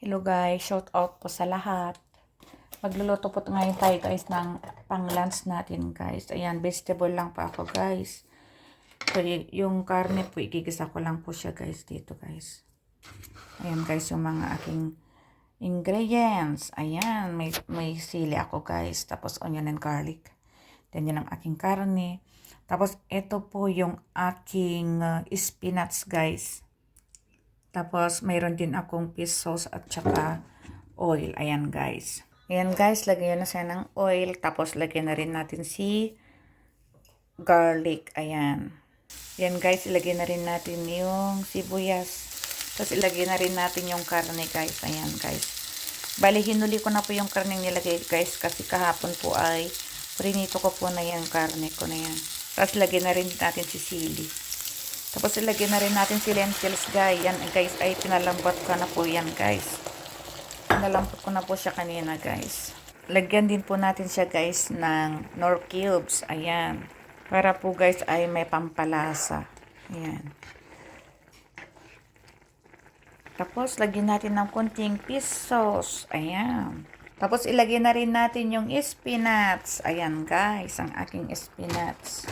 Hello guys, shout out po sa lahat. Magluluto po ngayon tayo guys ng pang-lunch natin guys. Ayan, vegetable lang pa ako guys. So, yung karne po, igigisa ko lang po siya guys dito guys. Ayan guys, yung mga aking ingredients. Ayan, may sili ako guys. Tapos onion and garlic. Then yun ang aking karne. Tapos ito po yung aking spinach guys. Tapos, mayroon din akong fish sauce at saka oil. Ayan, guys. Ayan, guys. Lagyan na siya ng oil. Tapos, lagyan na rin natin si garlic. Ayan. Ayan, guys. Ilagyan na rin natin yung sibuyas. Tapos, ilagyan na rin natin yung karne, guys. Ayan, guys. Bali, hinuli ko na po yung karne nilagay, guys. Kasi kahapon po ay prinito ko po na yung karne ko na yan. Tapos, lagyan na rin natin si sili. Tapos ilagyan na rin natin si lentils guys. Yan guys ay pinalambot ko na po yan guys. Pinalambot ko na po siya kanina guys. Lagyan din po natin siya guys ng nor cubes. Ayan. Para po guys ay may pampalasa. Ayan. Tapos lagyan natin ng konting fish sauce. Ayan. Tapos ilagay na rin natin yung spinach. Ayan guys, ang aking spinach.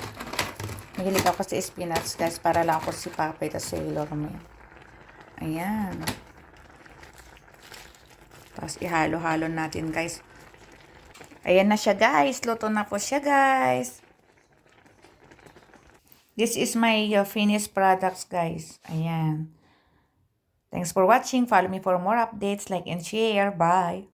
Mahilig ako sa spinach guys, para lang ako si Papay at Sailor Moon. Ayan. Tapos ihalo-halo natin guys. Ayan na siya guys. Luto na po siya guys. This is my finished products guys. Ayan. Thanks for watching. Follow me for more updates. Like and share. Bye.